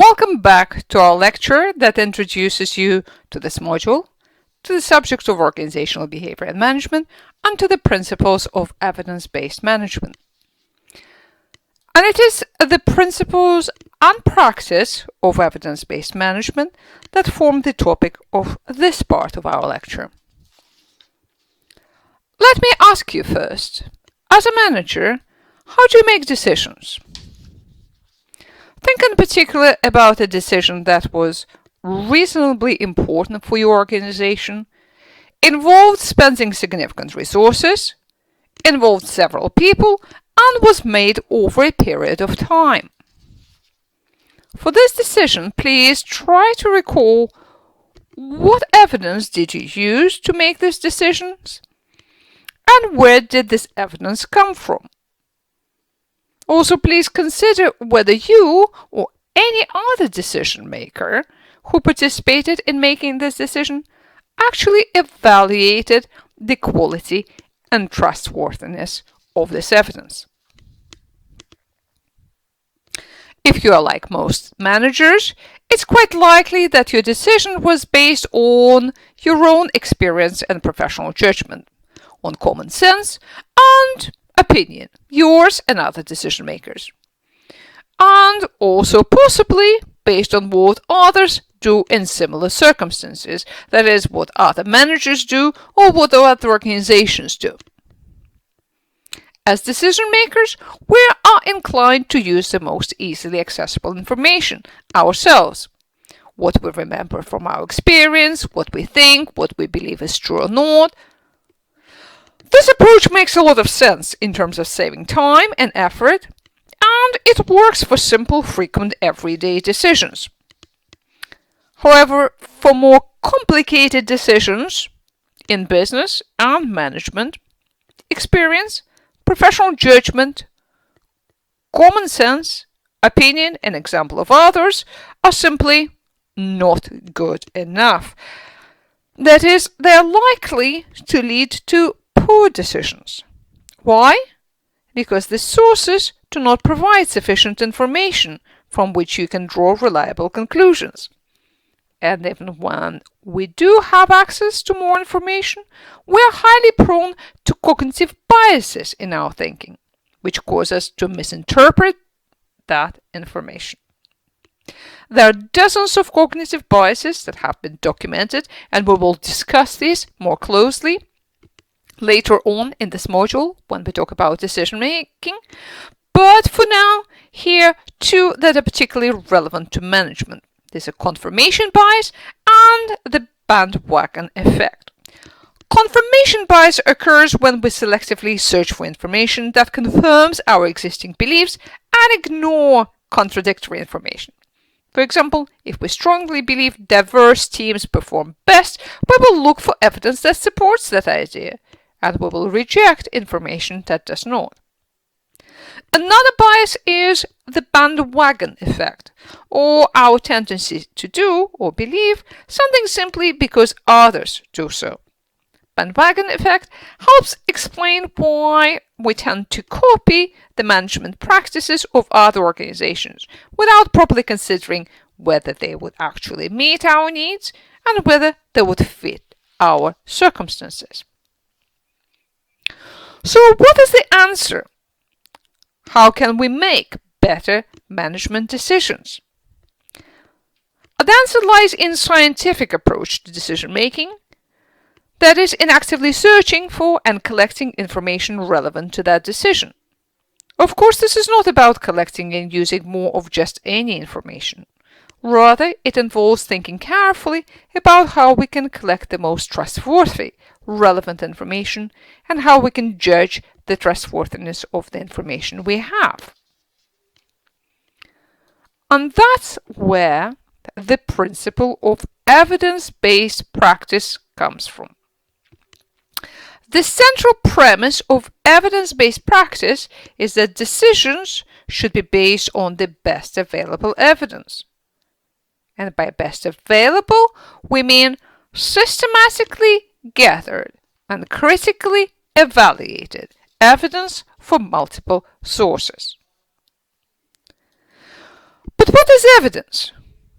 Welcome back to our lecture that introduces you to this module, to the subject of organizational behavior and management, and to the principles of evidence-based management. And it is the principles and practice of evidence-based management that form the topic of this part of our lecture. Let me ask you first, as a manager, how do you make decisions? Think in particular about a decision that was reasonably important for your organization, involved spending significant resources, involved several people, and was made over a period of time. For this decision, please try to recall what evidence did you use to make these decisions, and where did this evidence come from? Also, please consider whether you or any other decision maker who participated in making this decision actually evaluated the quality and trustworthiness of this evidence. If you are like most managers, it's quite likely that your decision was based on your own experience and professional judgment, on common sense and opinion, yours and other decision makers, and also possibly based on what others do in similar circumstances, that is, what other managers do or what other organizations do. As decision makers, we are inclined to use the most easily accessible information ourselves. What we remember from our experience, what we think, what we believe is true or not. This approach makes a lot of sense in terms of saving time and effort, and it works for simple, frequent, everyday decisions. However, for more complicated decisions in business and management, experience, professional judgment, common sense, opinion, and example of others are simply not good enough. That is, they are likely to lead to poor decisions. Why? Because the sources do not provide sufficient information from which you can draw reliable conclusions. And even when we do have access to more information, we are highly prone to cognitive biases in our thinking, which cause us to misinterpret that information. There are dozens of cognitive biases that have been documented, and we will discuss these more closely later on in this module when we talk about decision making. But for now, here are two that are particularly relevant to management. There's a confirmation bias and the bandwagon effect. Confirmation bias occurs when we selectively search for information that confirms our existing beliefs and ignore contradictory information. For example, if we strongly believe diverse teams perform best, we will look for evidence that supports that idea, and we will reject information that does not. Another bias is the bandwagon effect, or our tendency to do or believe something simply because others do so. Bandwagon effect helps explain why we tend to copy the management practices of other organizations without properly considering whether they would actually meet our needs and whether they would fit our circumstances. So what is the answer? How can we make better management decisions? The answer lies in scientific approach to decision making, that is, in actively searching for and collecting information relevant to that decision. Of course, this is not about collecting and using more of just any information. Rather, it involves thinking carefully about how we can collect the most trustworthy, relevant information and how we can judge the trustworthiness of the information we have. And that's where the principle of evidence-based practice comes from. The central premise of evidence-based practice is that decisions should be based on the best available evidence. And by best available, we mean systematically gathered and critically evaluated evidence from multiple sources. But what is evidence?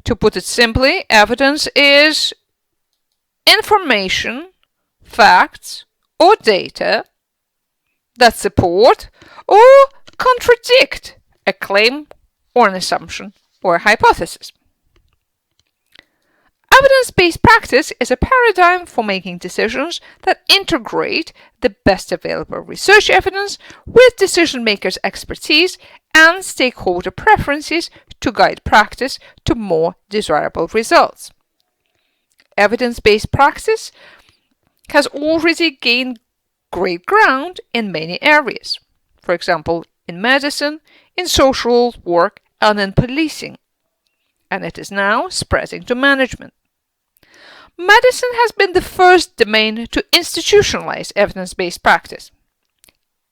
To put it simply, evidence is information, facts, or data that support or contradict a claim or an assumption or a hypothesis. Evidence-based practice is a paradigm for making decisions that integrate the best available research evidence with decision-makers' expertise and stakeholder preferences to guide practice to more desirable results. Evidence-based practice has already gained great ground in many areas. For example, in medicine, in social work, and in policing. And it is now spreading to management. Medicine has been the first domain to institutionalize evidence-based practice.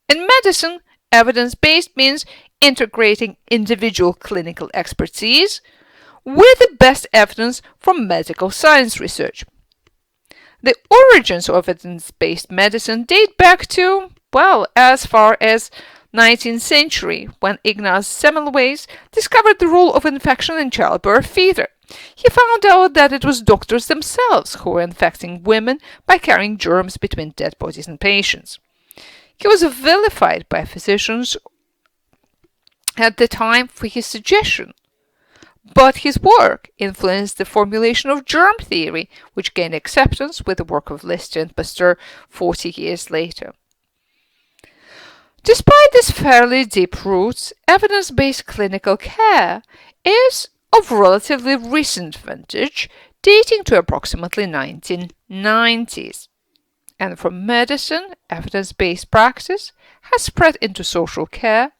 In medicine, evidence-based means integrating individual clinical expertise with the best evidence from medical science research. The origins of evidence-based medicine date back to, well, as far as 19th century, when Ignaz Semmelweis discovered the role of infection in childbirth fever. He found out that it was doctors themselves who were infecting women by carrying germs between dead bodies and patients. He was vilified by physicians at the time for his suggestion, but his work influenced the formulation of germ theory, which gained acceptance with the work of Lister and Pasteur 40 years later. Despite these fairly deep roots, evidence-based clinical care is of relatively recent vintage, dating to approximately 1990s. And from medicine, evidence-based practice has spread into social care,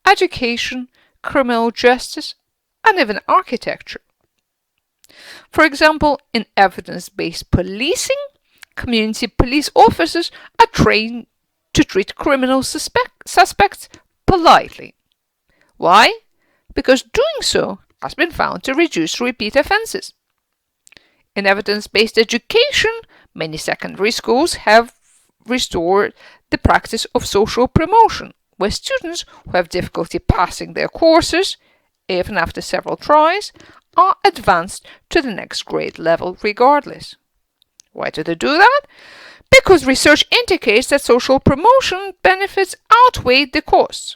education, criminal justice, and even architecture. For example, in evidence-based policing, community police officers are trained to treat criminal suspects politely. Why? Because doing so has been found to reduce repeat offenses. In evidence-based education, many secondary schools have restored the practice of social promotion, where students who have difficulty passing their courses, even after several tries, are advanced to the next grade level regardless. Why do they do that? Because research indicates that social promotion benefits outweigh the costs.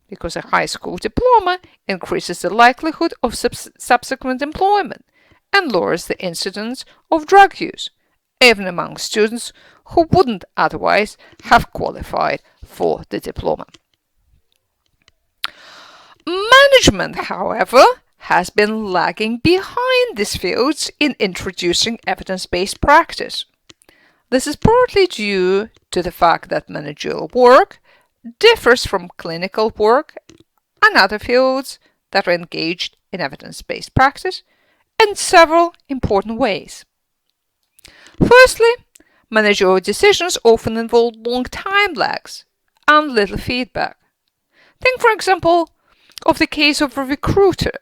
Because a high school diploma increases the likelihood of subsequent employment and lowers the incidence of drug use, even among students who wouldn't otherwise have qualified for the diploma. Management, however, has been lagging behind these fields in introducing evidence-based practice. This is partly due to the fact that managerial work differs from clinical work and other fields that are engaged in evidence-based practice in several important ways. Firstly, managerial decisions often involve long time lags and little feedback. Think, for example, of the case of a recruiter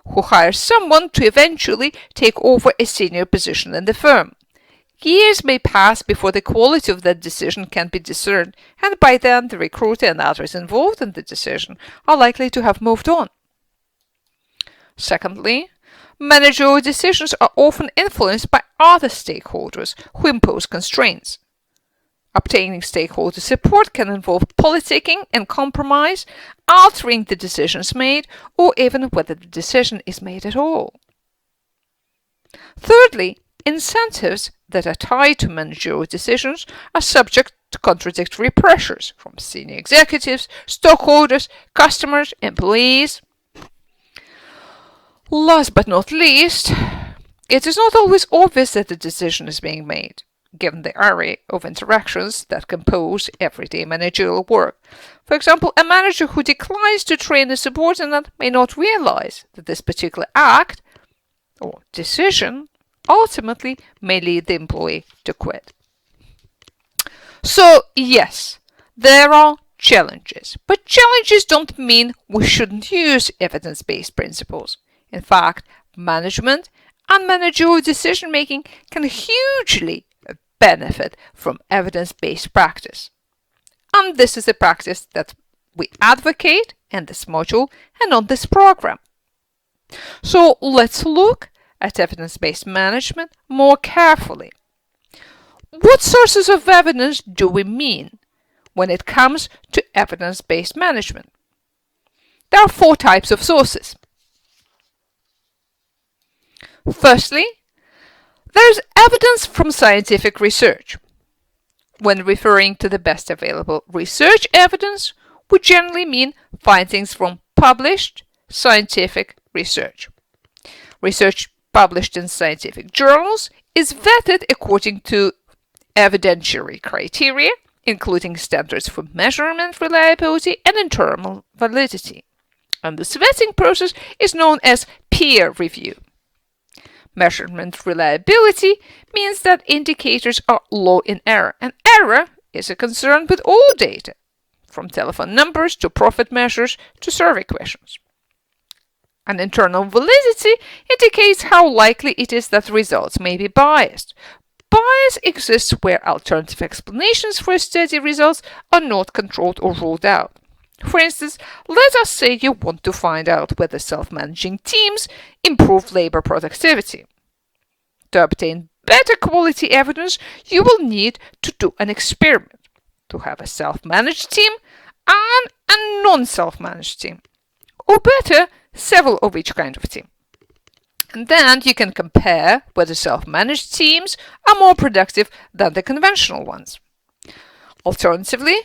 who hires someone to eventually take over a senior position in the firm. Years may pass before the quality of that decision can be discerned, and by then the recruiter and others involved in the decision are likely to have moved on. Secondly, managerial decisions are often influenced by other stakeholders who impose constraints. Obtaining stakeholder support can involve politicking and compromise, altering the decisions made, or even whether the decision is made at all. Thirdly, incentives that are tied to managerial decisions are subject to contradictory pressures from senior executives, stockholders, customers, employees. Last but not least, it is not always obvious that the decision is being made, given the array of interactions that compose everyday managerial work. For example, a manager who declines to train a subordinate may not realize that this particular act or decision ultimately may lead the employee to quit. So, yes, there are challenges, but challenges don't mean we shouldn't use evidence-based principles. In fact, management and managerial decision-making can hugely benefit from evidence-based practice. And this is a practice that we advocate in this module and on this program. So let's look at evidence-based management more carefully. What sources of evidence do we mean when it comes to evidence-based management? There are 4 types of sources. Firstly, there is evidence from scientific research. When referring to the best available research evidence, we generally mean findings from published scientific research. Research published in scientific journals is vetted according to evidentiary criteria, including standards for measurement reliability and internal validity. And this vetting process is known as peer review. Measurement reliability means that indicators are low in error, and error is a concern with all data, from telephone numbers to profit measures to survey questions. And internal validity indicates how likely it is that results may be biased. Bias exists where alternative explanations for study results are not controlled or ruled out. For instance, let us say you want to find out whether self-managing teams improve labor productivity. To obtain better quality evidence, you will need to do an experiment, to have a self-managed team and a non-self-managed team, or better, several of each kind of team. And then you can compare whether self-managed teams are more productive than the conventional ones. Alternatively,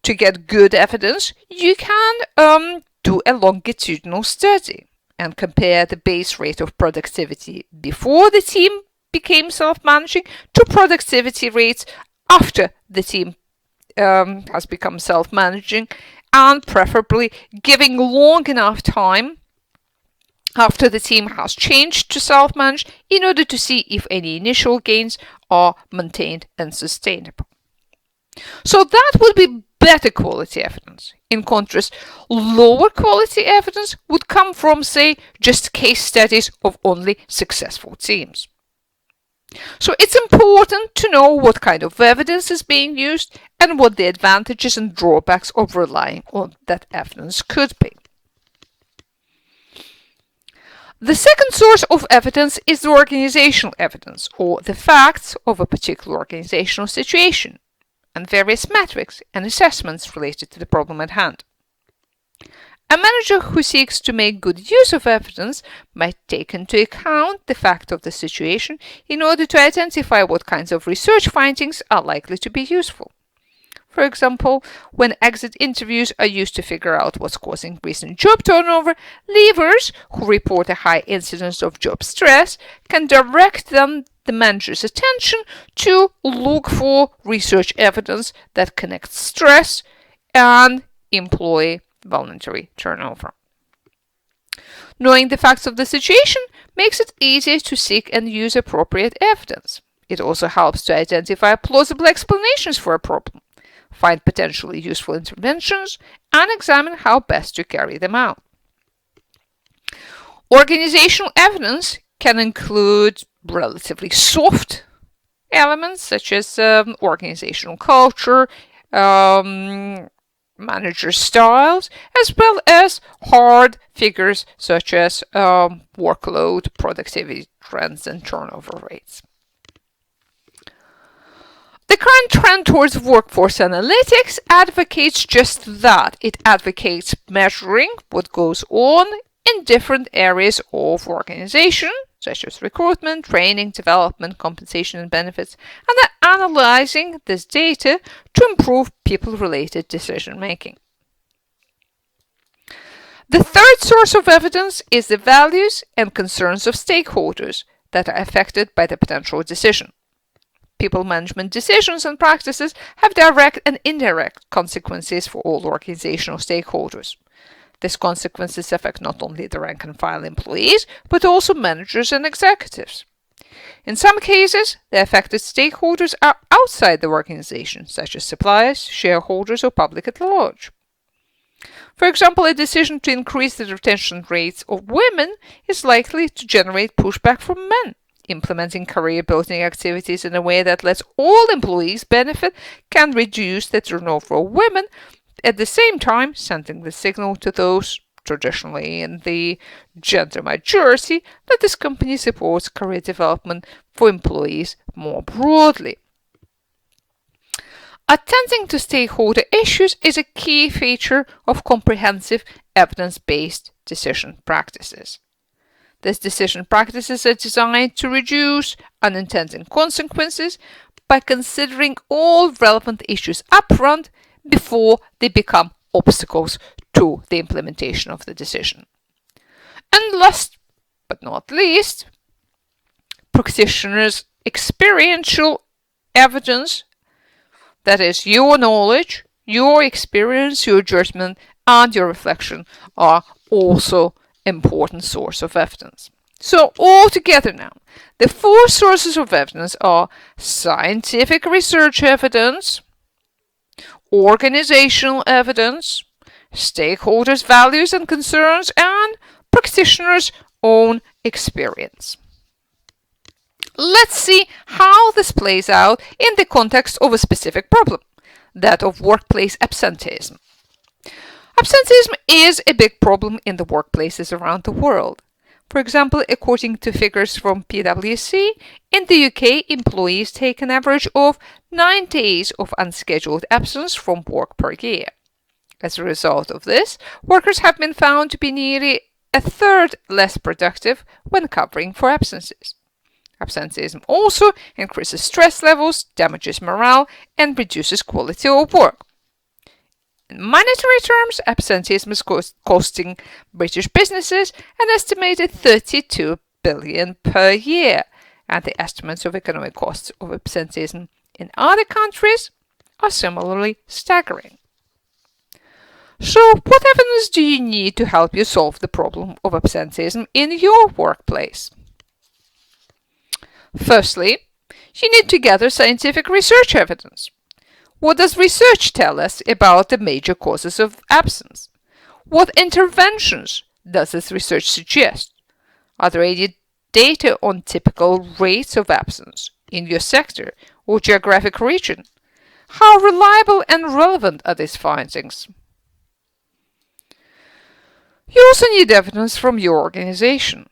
to get good evidence, you can do a longitudinal study and compare the base rate of productivity before the team became self-managing to productivity rates after the team has become self-managing, and preferably giving long enough time after the team has changed to self-managed in order to see if any initial gains are maintained and sustainable. So that would be better quality evidence. In contrast, lower quality evidence would come from, say, just case studies of only successful teams. So it's important to know what kind of evidence is being used and what the advantages and drawbacks of relying on that evidence could be. The second source of evidence is the organizational evidence, or the facts of a particular organizational situation, and various metrics and assessments related to the problem at hand. A manager who seeks to make good use of evidence might take into account the fact of the situation in order to identify what kinds of research findings are likely to be useful. For example, when exit interviews are used to figure out what's causing recent job turnover, leavers who report a high incidence of job stress can direct the manager's attention to look for research evidence that connects stress and employee voluntary turnover. Knowing the facts of the situation makes it easier to seek and use appropriate evidence. It also helps to identify plausible explanations for a problem, find potentially useful interventions, and examine how best to carry them out. Organizational evidence can include relatively soft elements such as organizational culture, manager styles, as well as hard figures such as workload, productivity trends, and turnover rates. The current trend towards workforce analytics advocates just that. It advocates measuring what goes on in different areas of organization, such as recruitment, training, development, compensation, and benefits, and then analyzing this data to improve people-related decision-making. The third source of evidence is the values and concerns of stakeholders that are affected by the potential decision. People management decisions and practices have direct and indirect consequences for all organizational stakeholders. These consequences affect not only the rank-and-file employees, but also managers and executives. In some cases, the affected stakeholders are outside the organization, such as suppliers, shareholders, or public at large. For example, a decision to increase the retention rates of women is likely to generate pushback from men. Implementing career-building activities in a way that lets all employees benefit can reduce the turnover of women, at the same time sending the signal to those traditionally in the gender majority, that this company supports career development for employees more broadly. Attending to stakeholder issues is a key feature of comprehensive evidence-based decision practices. These decision practices are designed to reduce unintended consequences by considering all relevant issues upfront before they become obstacles to the implementation of the decision. And last but not least, practitioners' experiential evidence, that is, your knowledge, your experience, your judgment, and your reflection, are also important source of evidence. So altogether now, the four sources of evidence are scientific research evidence, organizational evidence, stakeholders' values and concerns, and practitioners' own experience. Let's see how this plays out in the context of a specific problem, that of workplace absenteeism. Absenteeism is a big problem in the workplaces around the world. For example, according to figures from PwC, in the UK, employees take an average of 9 days of unscheduled absence from work per year. As a result of this, workers have been found to be nearly a third less productive when covering for absences. Absenteeism also increases stress levels, damages morale, and reduces quality of work. In monetary terms, absenteeism is costing British businesses an estimated 32 billion per year, and the estimates of economic costs of absenteeism in other countries are similarly staggering. So, what evidence do you need to help you solve the problem of absenteeism in your workplace? Firstly, you need to gather scientific research evidence. What does research tell us about the major causes of absence? What interventions does this research suggest? Are there any data on typical rates of absence in your sector or geographic region? How reliable and relevant are these findings? You also need evidence from your organization.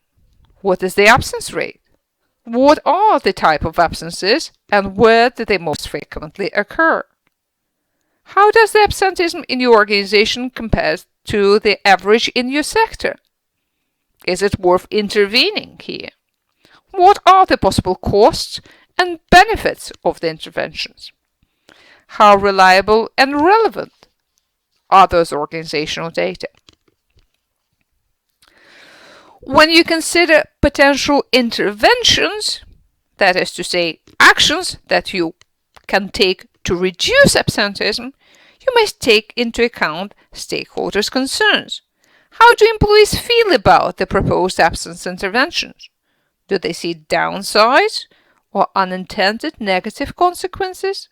What is the absence rate? What are the type of absences and where do they most frequently occur? How does the absenteeism in your organization compare to the average in your sector? Is it worth intervening here? What are the possible costs and benefits of the interventions? How reliable and relevant are those organizational data? When you consider potential interventions, that is to say, actions that you can take to reduce absenteeism, you must take into account stakeholders' concerns. How do employees feel about the proposed absence interventions? Do they see downsides or unintended negative consequences?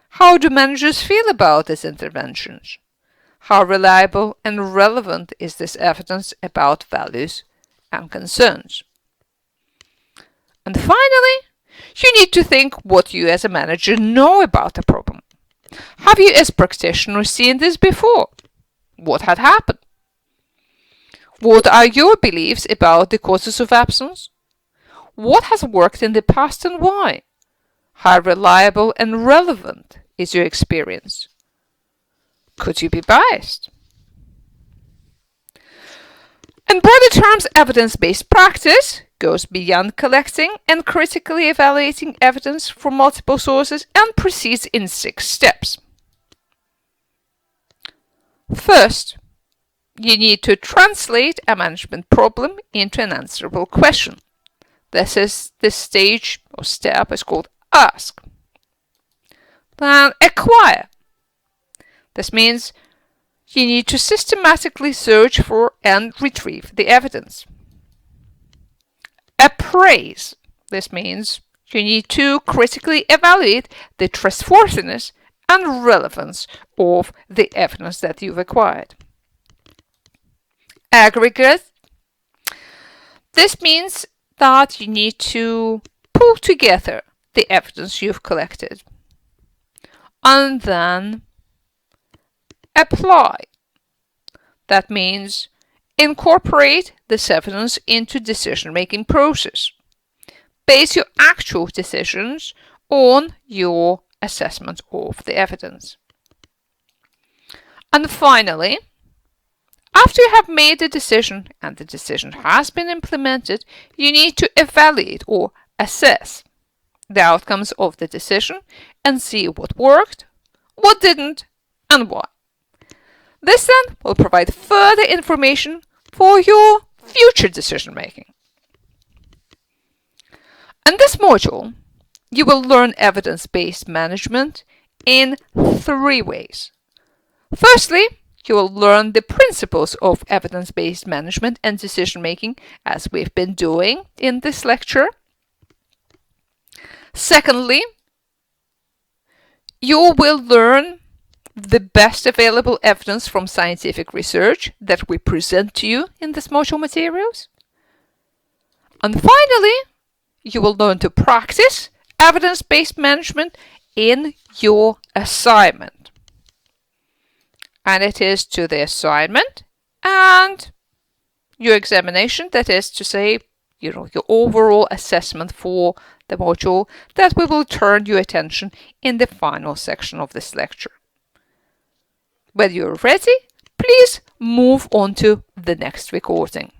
How do managers feel about these interventions? How reliable and relevant is this evidence about values and concerns? And finally, you need to think what you as a manager know about the problem. Have you as practitioners seen this before? What had happened? What are your beliefs about the causes of absence? What has worked in the past and why? How reliable and relevant is your experience? Could you be biased? In broader terms, evidence-based practice goes beyond collecting and critically evaluating evidence from multiple sources and proceeds in 6 steps. First, you need to translate a management problem into an answerable question. This stage or step is called ask. Then acquire. This means you need to systematically search for and retrieve the evidence. Appraise. This means you need to critically evaluate the trustworthiness and relevance of the evidence that you've acquired. Aggregate. This means that you need to pull together the evidence you've collected. And then apply. That means incorporate this evidence into decision-making process. Base your actual decisions on your assessment of the evidence. And finally, after you have made a decision and the decision has been implemented, you need to evaluate or assess the outcomes of the decision and see what worked, what didn't, and why. This then will provide further information for your future decision making. In this module, you will learn evidence-based management in 3 ways. Firstly, you will learn the principles of evidence-based management and decision-making as we've been doing in this lecture. Secondly, you will learn the best available evidence from scientific research that we present to you in this module materials. And finally, you will learn to practice evidence-based management in your assignment. And it is to the assignment and your examination, that is to say, your overall assessment for the module, that we will turn your attention in the final section of this lecture. When you're ready, please move on to the next recording.